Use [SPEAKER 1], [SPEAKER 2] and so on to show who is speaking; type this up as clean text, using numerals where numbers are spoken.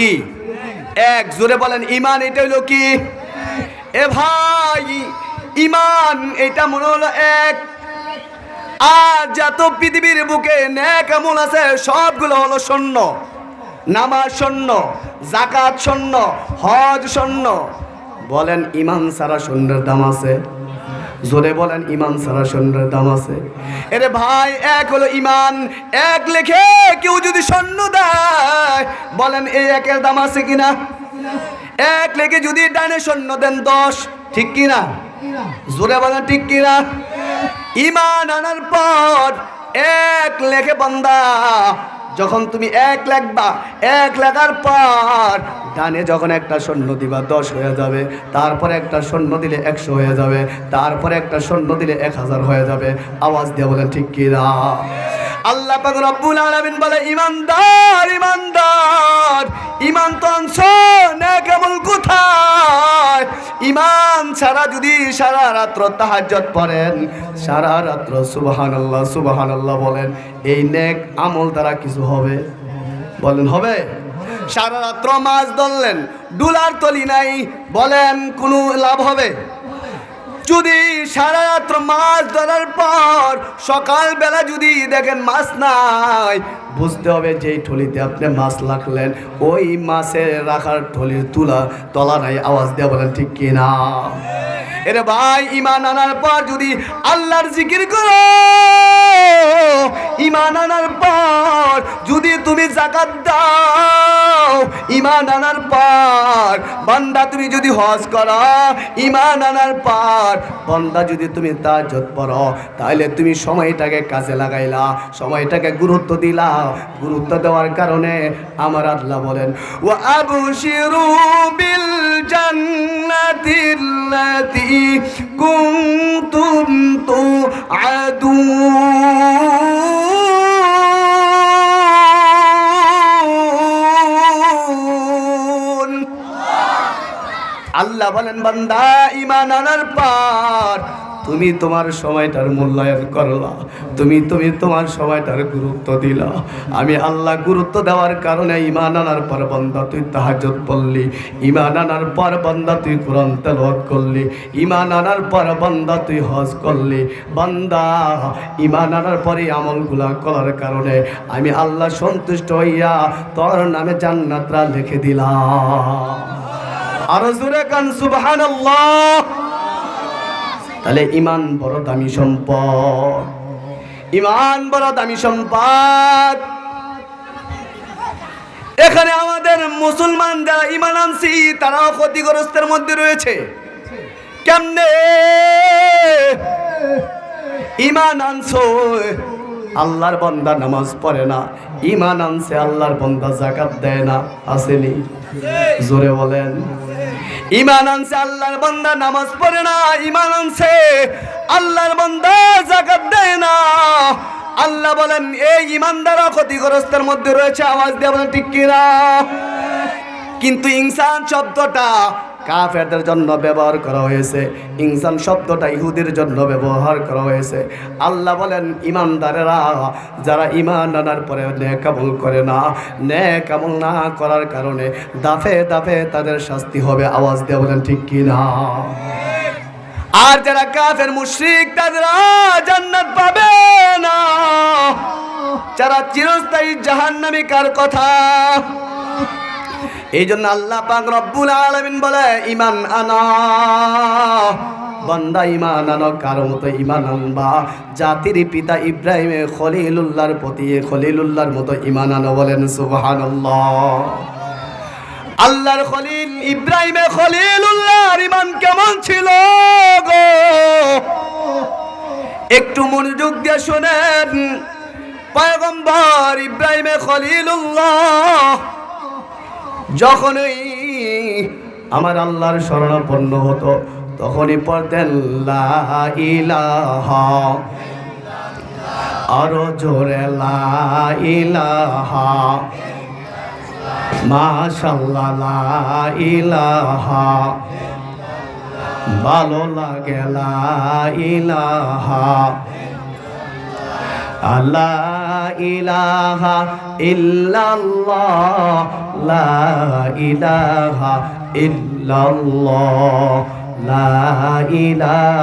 [SPEAKER 1] কি এক জোরে বলেন ইমান এটা হলো কি? এ ভাই ইমান এটা মনে হলো এক। আর যত পৃথিবীর বুকে নেক আমল আছে সবগুলো হলো শূন্য। নামাজ শূন্য, যাকাত শূন্য, হজ শূন্য। বলেন ইমান ছাড়া শূন্যের দাম আছে? জোরে বলেন ইমান ছাড়া শূন্যের দাম আছে? এরে ভাই এক হলো ইমান, এক লেখে কেউ যদি শূন্য দেয় বলেন এই একের দাম আছে কিনা? এক লেখে যদি ডানে শূন্য দেন 10, ঠিক কিনা? জোরে বলেন ঠিক কিনা? ইমান আনার পর এক লেখে বান্দা, যখন তুমি এক লেখবা, এক লেখার পর ডানে যখন একটা শূন্য দিবা 10 হয়ে যাবে, তারপরে একটা শূন্য দিলে 100 হয়ে যাবে, তারপরে একটা শূন্য দিলে 1000 হয়ে যাবে। আওয়াজ দিয়ে বলেন ঠিক কিনা? আল্লাহ পাক রব্বুল আলামিন বলে ইমানদার ইমানদার ইমান তো আনছো নেক আমল কোথায়? ইমান ছাড়া যদি সারা রাত্র তাহাজ্জুদ পড়েন, সারা রাত্র সুবহানাল্লাহ সুবহানাল্লাহ বলেন, এই নেক আমল দ্বারা কিছু হবে? বলেন হবে? সারা রাত্র মাছ ধরলেন, ডুলার তলি নাই, বলেন কোনো লাভ হবে? যদি সারা রাত্র মাছ ধরার পর সকালবেলা যদি দেখেন মাছ নাই, বুঝতে হবে যে থলিতে আপনি মাছ রাখলেন ওই মাছের রাখার থলির তলা নাই। আওয়াজ দিয়ে বলেন ঠিক কিনা? এরে ভাই ইমান আনার পর যদি আল্লাহর জিকির করো, ইমান আনার পর যদি তুমি যাকাত দাও, ইমান আনার পর বান্দা তুমি যদি হজ করো, ইমান আনার পর বান্দা যদি তুমি তাহাজ্জুদ পড়ো, তাহলে তুমি সময়টাকে কাজে লাগাইলা, সময়টাকে গুরুত্ব দিলা। গুরুত্ব দেওয়ার কারণে আমার আল্লাহ বলেন ওয়া আবশিরু বিল জান্নাতিল্লাতী কুনতুম তুআদুন। আল্লাহ বলেন বান্দা ঈমান আনার পর তুমি তোমার সময়টার মূল্যায়ন করলা, তুমি তোমার সময়টার গুরুত্ব দিলা। আমি আল্লাহ গুরুত্ব দেওয়ার কারণে ঈমান আনার পর বান্দা তুই তাহাজ্জুদ পড়লি, ঈমান আনার পর বান্দা তুই কোরআন তেলাওয়াত করলি, ঈমান আনার পর বান্দা তুই হজ করলি। বান্দা ঈমান আনার পরে আমলগুলা করার কারণে আমি আল্লাহ সন্তুষ্ট হইয়া তোর নামে জান্নাতরা লিখে দিলাম। আর জোরে কান সুবহানাল্লাহ। তাহলে ইমান বড় দামি সম্পদ, ইমান বড় দামি সম্পদ। এখানে আমাদের মুসলমান যারা ইমান আনছি তারাও ক্ষতিগ্রস্তের মধ্যে রয়েছে। কেমনে? ইমান আনছো, আল্লাহর বান্দা নামাজ পড়ে না, ইমান আনছে আল্লাহর বান্দা যাকাত দেয় না, আসেনি? জোরে বলেন। ইমান আনছে আল্লাহর বান্দা নামাজ পড়ে না, ইমান আনছে আল্লাহর বান্দা যাকাত দেয় না। আল্লাহ বলেন এই ইমানদাররা ক্ষতিগ্রস্তের মধ্যে রয়েছে। আওয়াজ দিয়ে বলেন ঠিক কিনা? কিন্তু ইনসান শব্দটা কাফেরদের জন্য ব্যবহার করা হয়েছে, ইনসান শব্দটা ইহুদির জন্য ব্যবহার করা হয়েছে। আল্লাহ বলেন ইমানদারেরা যারা ইমান আনার পরে নেক আমল করে না, নেক আমল না করার কারণে দাফে দাফে তাদের শাস্তি হবে। আওয়াজ দিয়ে বলেন ঠিক কিনা? আর যারা কাফের মুশরিক তারা জান্নাত পাবে না, যারা চিরস্থায়ী জাহান্নামী কার কথা? এই জন্য আল্লাহ পাক রব্বুল আলামিন বলে ইমান আনা বান্দা, ইমান আনো কারো মতো ইমান আনবা। জাতির পিতা ইব্রাহিম খলিলুল্লাহর প্রতি খলিলুল্লাহর মতো ইমান আনো। বলেন সুবহানাল্লাহ। আল্লাহর খলিল ইব্রাহিম খলিলুল্লাহর ইমান কেমন ছিল গো? একটু মনোযোগ দিয়ে শুনেন। পয়গম্বর ইব্রাহিম খলিলুল্লাহ যখনই আমার আল্লাহর শরণাপন্ন হতো তখনই পড়তেন লা ইলাহা, আরো জোরে লা ইলাহা, মাশাআল্লাহ লা ইলাহা, ভালো লাগে লা ইলাহা, লা ইলাহা ইল্লাল্লাহ লা ইলাহা ইল্লাল্লাহ লা ইলাহা